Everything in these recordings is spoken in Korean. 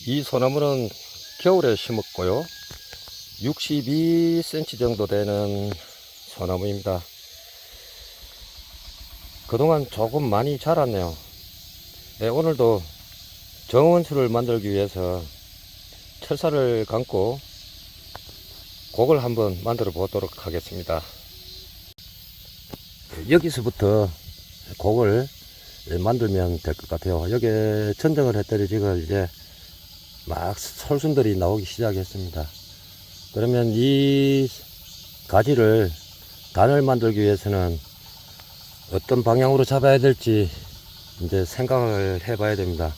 이 소나무는 겨울에 심었고요. 62cm 정도 되는 소나무입니다. 그동안 조금 많이 자랐네요. 네, 오늘도 정원수를 만들기 위해서 철사를 감고 곡을 한번 만들어 보도록 하겠습니다. 여기서부터 곡을 만들면 될 것 같아요. 여기 전정을 했더니 지금 이제 막 솔순들이 나오기 시작했습니다. 그러면 이 가지를 단을 만들기 위해서는 어떤 방향으로 잡아야 될지 이제 생각을 해 봐야 됩니다.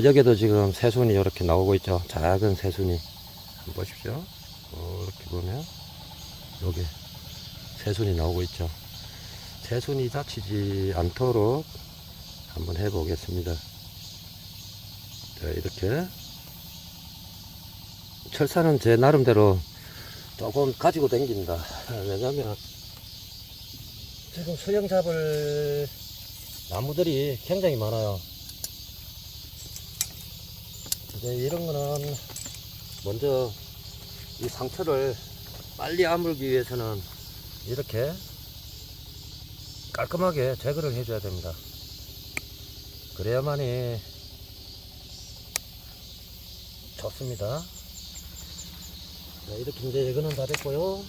여기도 지금 새순이 이렇게 나오고 있죠. 작은 새순이 한번 보십시오. 이렇게 보면 여기 새순이 나오고 있죠. 새순이 다치지 않도록 한번 해 보겠습니다. 자, 이렇게 철사는 제 나름대로 조금 가지고 다닙니다. 왜냐면 지금 수영 잡을 나무들이 굉장히 많아요. 이제 이런 거는 먼저 이 상처를 빨리 아물기 위해서는 이렇게 깔끔하게 제거를 해줘야 됩니다. 그래야만이 좋습니다. 자, 이렇게 이제 이거는 다 됐고요.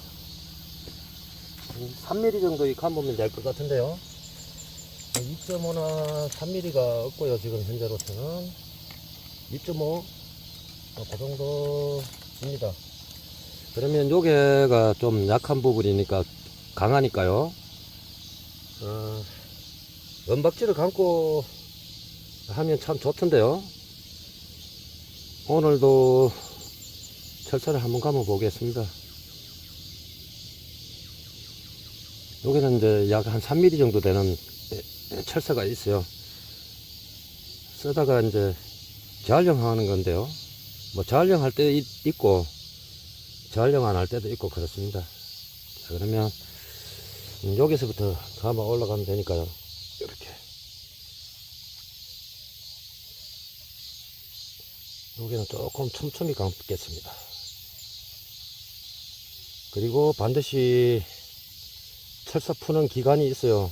3mm 정도 감으면 될 것 같은데요. 2.5나 3mm가 없고요. 지금 현재로서는 2.5 그 정도입니다. 그러면 요게가 좀 약한 부분이니까 강하니까요. 은박지를 감고 하면 참 좋던데요. 오늘도 철사를 한번 감아 보겠습니다. 여기는 이제 약 한 3mm 정도 되는 철사가 있어요. 쓰다가 이제 재활용 하는 건데요. 뭐 재활용 할 때도 있고 재활용 안 할 때도 있고 그렇습니다. 자, 그러면 여기서부터 감아 올라가면 되니까요. 이렇게 여기는 조금 촘촘히 감겠습니다. 그리고 반드시 철사 푸는 기간이 있어요.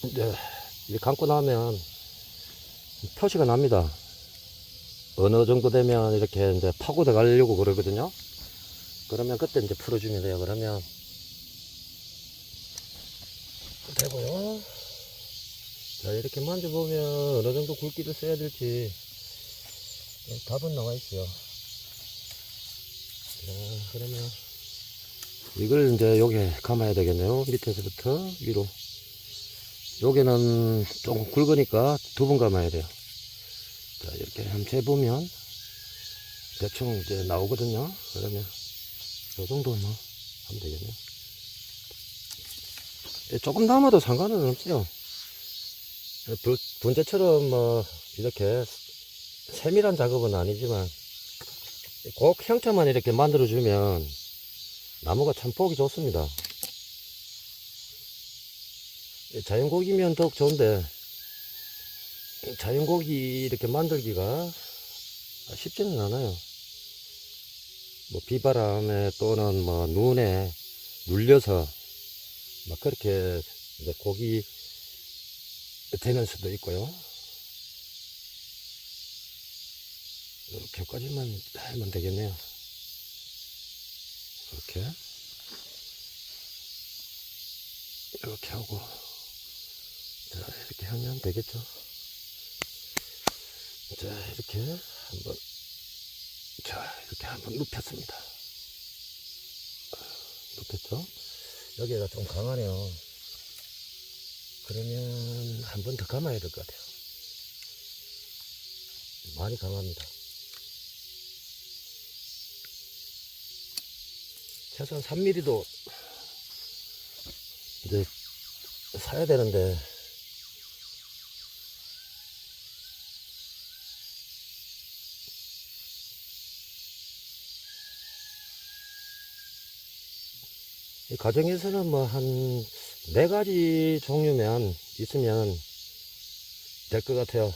이제 감고 나면 표시가 납니다. 어느 정도 되면 이렇게 이제 파고들 가려고 그러거든요. 그러면 그때 이제 풀어주면 돼요. 그러면 되고요. 자, 이렇게 만져보면 어느 정도 굵기를 써야 될지 답은 나와 있어요. 자, 그러면 이걸 이제 요게 감아야 되겠네요. 밑에서부터 위로. 요게는 조금 굵으니까 두 번 감아야 돼요. 자, 이렇게 한번 재보면 대충 이제 나오거든요. 그러면 요 정도만 하면 되겠네요. 조금 남아도 상관은 없어요. 분재처럼 뭐 이렇게 세밀한 작업은 아니지만 곡 형태만 이렇게 만들어주면 나무가 참 보기 좋습니다. 자연곡이면 더욱 좋은데 자연곡이 이렇게 만들기가 쉽지는 않아요. 뭐 비바람에 또는 뭐 눈에 눌려서 막 그렇게 이제 곡이 되는 수도 있고요. 이렇게까지만 하면 되겠네요. 이렇게 하고, 자, 이렇게 하면 되겠죠. 자, 이렇게 한번, 자, 이렇게 한번 눕혔습니다. 눕혔죠. 여기가 좀 강하네요. 그러면 한 번 더 감아야 될 것 같아요. 많이 강합니다. 최소한 3mm도 이제 사야 되는데 이 가정에서는 뭐 한 4가지 종류면 있으면 될 것 같아요.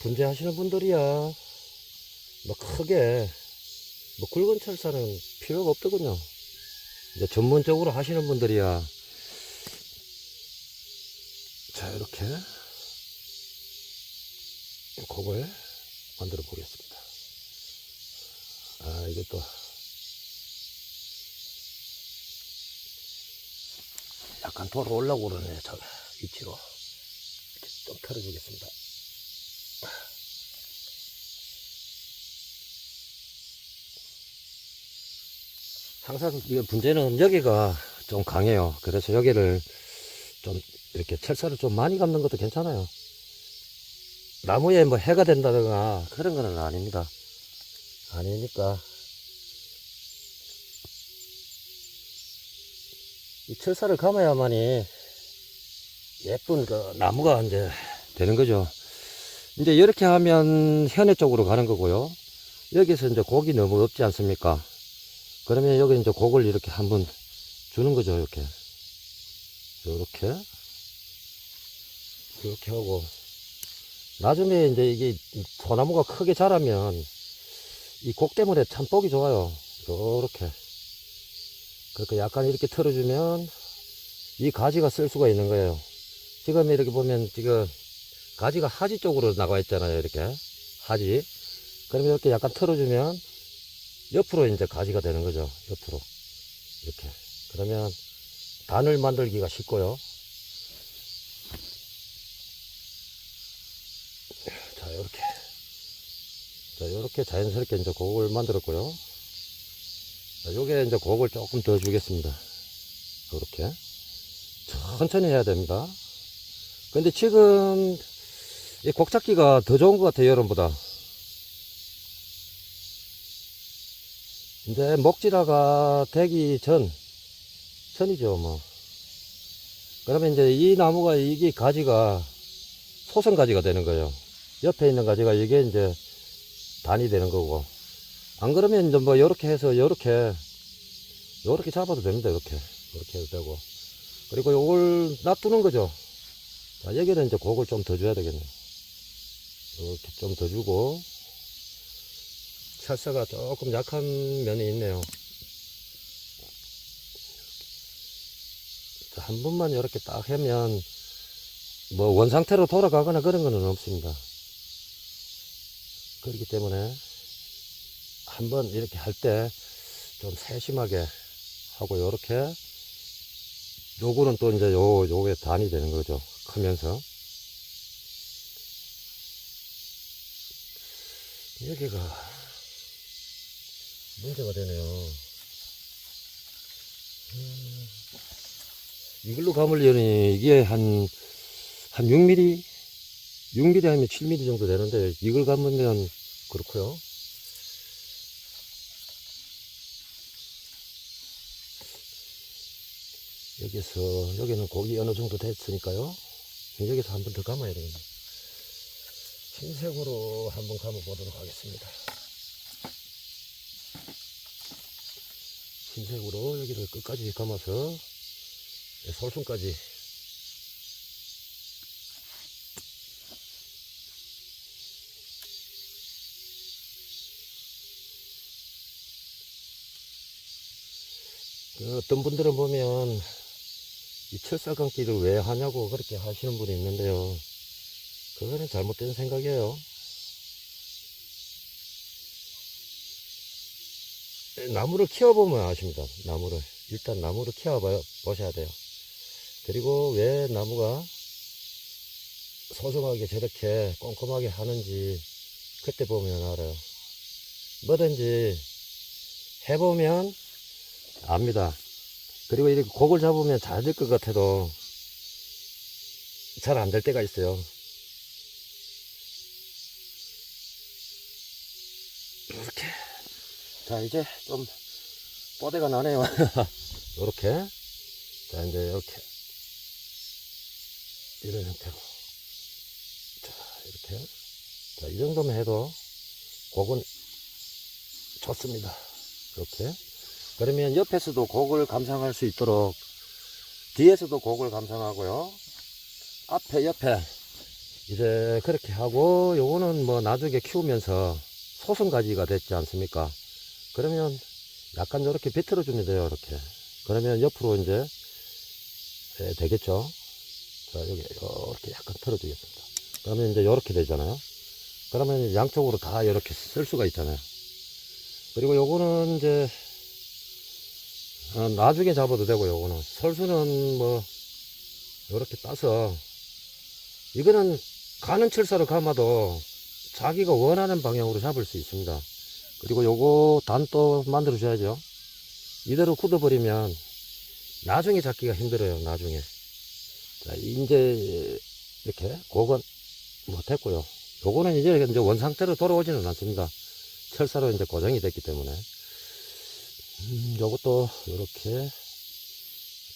분재하시는 분들이야 뭐 크게 뭐 굵은 철사는 필요가 없더군요. 이제 전문적으로 하시는 분들이야. 자, 이렇게 곡을 만들어 보겠습니다. 아, 이것도 약간 돌아 올라오고 그러네. 저 위치로 이렇게 좀 털어주겠습니다. 항상 이 분재는 여기가 좀 강해요. 그래서 여기를 좀 이렇게 철사를 좀 많이 감는 것도 괜찮아요. 나무에 뭐 해가 된다든가 그런 거는 아닙니다. 아니니까 이 철사를 감아야만이 예쁜 그 나무가 이제 되는 거죠. 이제 이렇게 하면 현해 쪽으로 가는 거고요. 여기서 이제 곡이 너무 없지 않습니까? 그러면 여기 이제 곡을 이렇게 한번 주는 거죠. 이렇게 이렇게 하고 나중에 이제 이게 소나무가 크게 자라면 이 곡 때문에 참 보기 좋아요. 이렇게 그렇게 약간 이렇게 틀어주면 이 가지가 쓸 수가 있는 거예요. 지금 이렇게 보면 지금 가지가 하지 쪽으로 나가 있잖아요. 이렇게 하지. 그러면 이렇게 약간 틀어주면 옆으로 이제 가지가 되는 거죠. 옆으로 이렇게. 그러면 단을 만들기가 쉽고요. 자, 이렇게 자연스럽게 이제 곡을 만들었고요. 자, 요게 이제 곡을 조금 더 주겠습니다. 이렇게 천천히 해야 됩니다. 근데 지금 이 곡 잡기가 더 좋은 것 같아요. 여름보다. 이제 목질화가 되기 전이죠, 뭐. 그러면 이제 이 나무가 이게 가지가 소성 가지가 되는 거예요. 옆에 있는 가지가 이게 이제 단이 되는 거고. 안 그러면 이제 뭐 요렇게 해서 요렇게 잡아도 됩니다. 이렇게 해도 되고. 그리고 요걸 놔두는 거죠. 자, 여기는 이제 곡을 좀 더 줘야 되겠네요. 이렇게 좀 더 주고. 철사가 조금 약한 면이 있네요. 자, 한 번만 이렇게 딱 하면 뭐 원상태로 돌아가거나 그런 거는 없습니다. 그렇기 때문에 한번 이렇게 할 때 좀 세심하게 하고 요렇게 요거는 또 이제 요게 단이 되는 거죠. 크면서 여기가 문제가 되네요. 이걸로 감으려니 이게 한 6mm? 6mm 하면 7mm 정도 되는데 이걸 감으면 그렇고요. 여기는 곡이 어느 정도 됐으니까요. 여기서 한 번 더 감아야 되겠네. 흰색으로 한번 감아 보도록 하겠습니다. 흰색으로 여기를 끝까지 감아서 솔순까지 어떤 분들은 보면 이 철사 감기를 왜 하냐고 그렇게 하시는 분이 있는데요. 그거는 잘못된 생각이에요. 나무를 키워보면 아십니다. 일단 나무를 키워보셔야 돼요. 그리고 왜 나무가 소중하게 저렇게 꼼꼼하게 하는지 그때 보면 알아요. 뭐든지 해보면 압니다. 그리고 이렇게 곡을 잡으면 잘 될 것 같아도 잘 안 될 때가 있어요. 이렇게. 자, 이제 좀 뽀대가 나네요. 이렇게. 자, 이제 이렇게. 이런 형태로. 자, 이렇게. 자, 이 정도면 해도 곡은 좋습니다. 이렇게. 그러면 옆에서도 곡을 감상할 수 있도록 뒤에서도 곡을 감상하고요. 앞에 옆에 이제 그렇게 하고, 요거는 뭐 나중에 키우면서 소성가지가 됐지 않습니까? 그러면 약간 이렇게 비틀어 주면 돼요, 이렇게. 그러면 옆으로 이제 되겠죠? 자, 여기 이렇게 약간 틀어주겠습니다. 그러면 이제 이렇게 되잖아요. 그러면 양쪽으로 다 이렇게 쓸 수가 있잖아요. 그리고 요거는 이제 나중에 잡아도 되고, 요거는 설수는 뭐 이렇게 따서, 이거는 가는 철사로 감아도 자기가 원하는 방향으로 잡을 수 있습니다. 그리고 요거 단 또 만들어 줘야죠. 이대로 굳어버리면 나중에 잡기가 힘들어요, 나중에. 자, 이제 이렇게 그건 뭐 됐고요. 요거는 이제 원 상태로 돌아오지는 않습니다. 철사로 이제 고정이 됐기 때문에. 요것도 이렇게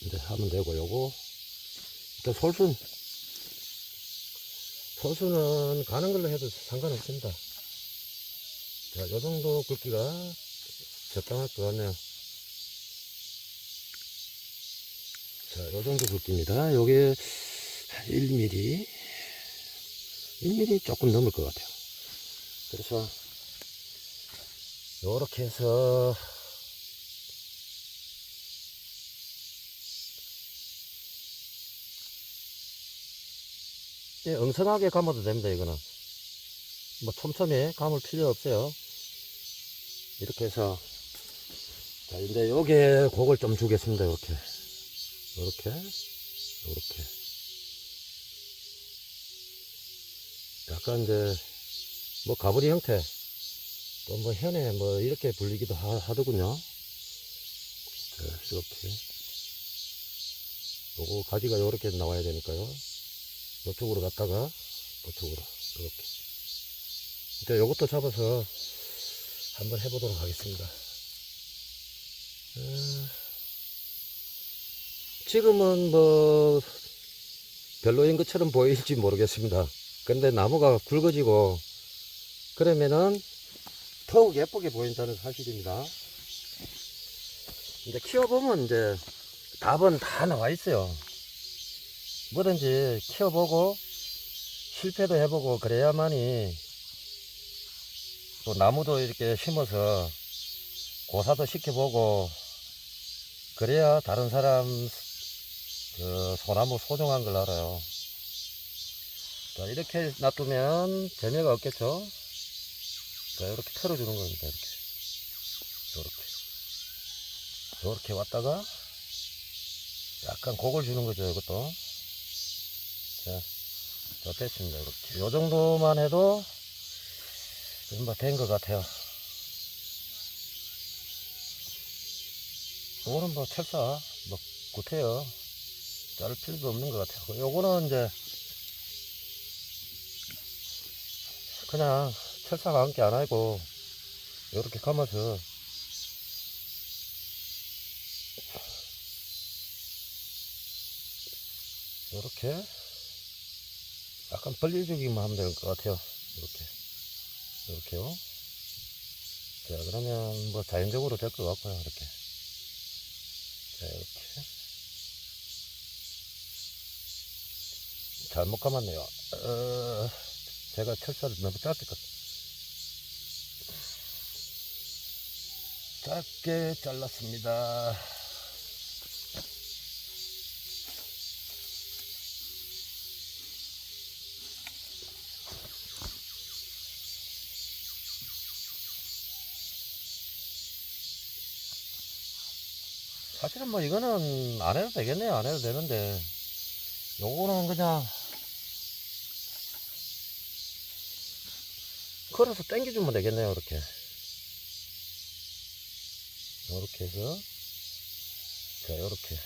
이제 하면 되고, 요거 일단 솔수는 가는 걸로 해도 상관없습니다. 자, 요 정도 굵기가 적당할 것 같네요. 자, 요 정도 굵기입니다. 요게 1mm, 1mm 조금 넘을 것 같아요. 그래서 요렇게 해서 엉성하게 감아도 됩니다. 이거는 뭐 촘촘히 감을 필요 없어요. 이렇게 해서, 자, 이제 요게 곡을 좀 주겠습니다. 이렇게 이렇게 약간 이제 뭐 가브리 형태, 또 뭐 현에 뭐 이렇게 불리기도 하더군요. 자, 이렇게 요거 가지가 요렇게 나와야 되니까요. 이쪽으로 갔다가 이쪽으로 이렇게. 이제 요것도 잡아서 한번 해보도록 하겠습니다. 지금은 뭐 별로인 것처럼 보일지 모르겠습니다. 근데 나무가 굵어지고 그러면은 더욱 예쁘게 보인다는 사실입니다. 이제 키워보면 이제 답은 다 나와 있어요. 뭐든지 키워보고 실패도 해보고 그래야만이, 또 나무도 이렇게 심어서 고사도 시켜보고 그래야 다른 사람 그 소나무 소중한 걸 알아요. 자, 이렇게 놔두면 재미가 없겠죠. 자, 이렇게 틀어주는 겁니다. 이렇게 왔다가 약간 곡을 주는 거죠. 이것도. 자, 됐습니다. 이렇게 요 정도만 해도 뭐 된 것 같아요. 요거는 뭐 철사 뭐 굿해요. 자를 필요도 없는 것 같아요. 요거는 이제 그냥 철사가 함께 안 하고 이렇게 감아서 이렇게 약간 벌려주기만 하면 될 것 같아요. 이렇게요. 자, 그러면 뭐 자연적으로 될 것 같고요. 이렇게. 자, 이렇게. 잘못 감았네요. 제가 철사를 너무 짧게 잘랐습니다. 사실은 뭐 이거는 안 해도 되겠네요. 안 해도 되는데, 요거는 그냥 걸어서 당겨주면 되겠네요. 이렇게 해서, 자, 이렇게.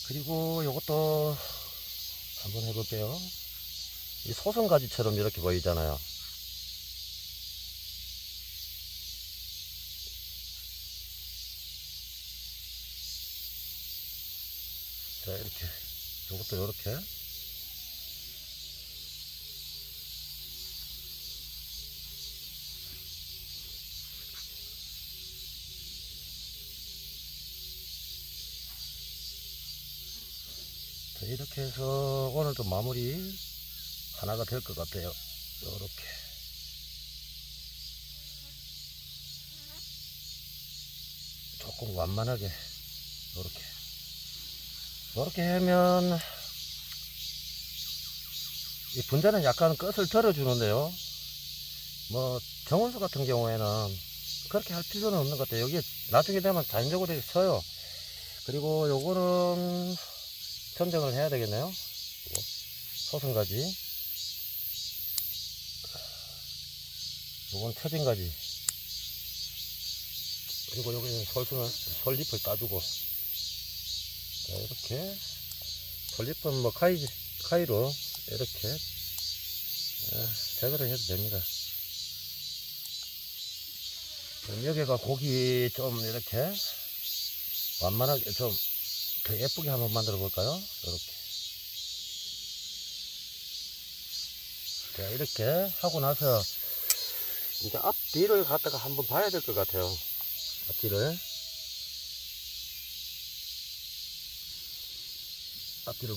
그리고 요것도 한번 해볼게요. 이 소선가지처럼 이렇게 보이잖아요. 자, 자, 이렇게. 요것도 요렇게. 자, 이렇게 해서 오늘도 마무리 하나가 될 것 같아요. 요렇게. 조금 완만하게. 요렇게 하면 이 분자는 약간 끝을 들어주는데요. 뭐 정원수 같은 경우에는 그렇게 할 필요는 없는 것 같아요. 여기 나중에 되면 자연적으로 이렇게 서요. 그리고 요거는 천정을 해야 되겠네요. 소선가지, 요건 처진가지, 그리고 여기는 솔잎을 따주고. 자, 이렇게 솔잎은 뭐 카이로 이렇게 제거를 해도 됩니다. 그럼 여기가 고기 좀 이렇게 완만하게 좀 더 예쁘게 한번 만들어 볼까요? 이렇게. 자, 이렇게 하고 나서 이제 앞뒤를 갖다가 한번 봐야 될 것 같아요. 앞뒤를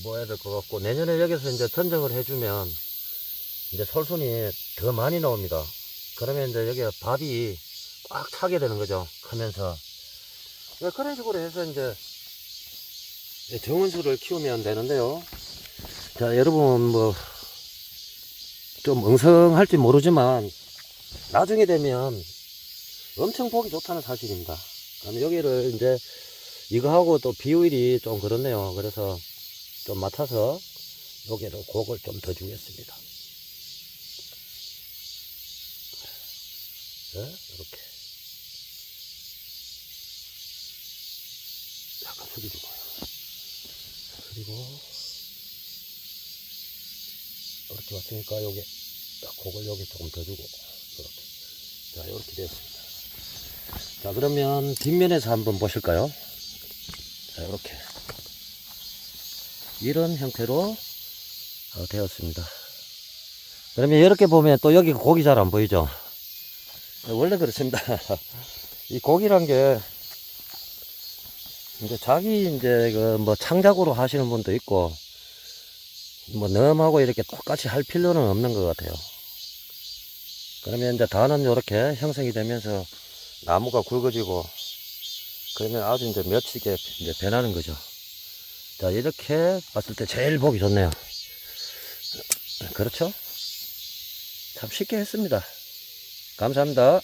봐야 될 것 같고, 내년에 여기서 이제 전정을 해주면 이제 솔순이 더 많이 나옵니다. 그러면 이제 여기가 밥이 꽉 차게 되는 거죠. 크면서. 그런 식으로 해서 이제 정원수를 키우면 되는데요. 자, 여러분 뭐 좀 엉성할지 모르지만 나중에 되면 엄청 보기 좋다는 사실입니다. 그럼 여기를 이제 이거하고 또 비율이 좀 그렇네요. 그래서 좀 맡아서 여기를 곡을 좀 더 주겠습니다. 네, 이렇게 약간 숙여주고요. 그리고 이렇게 왔으니까 여기 곡을 여기 조금 더 주고 이렇게. 자, 이렇게 되었습니다. 자, 그러면 뒷면에서 한번 보실까요? 자, 이렇게 이런 형태로 되었습니다. 그러면 이렇게 보면 또 여기 곡이 잘 안 보이죠? 원래 그렇습니다. 이 곡이란 게 이제 자기 이제 그 뭐 창작으로 하시는 분도 있고, 뭐 너무하고 이렇게 똑같이 할 필요는 없는 것 같아요. 그러면 이제 단은 이렇게 형성이 되면서 나무가 굵어지고, 그러면 아주 이제 멋지게 이제 변하는 거죠. 자, 이렇게 봤을 때 제일 보기 좋네요. 그렇죠? 참 쉽게 했습니다. 감사합니다.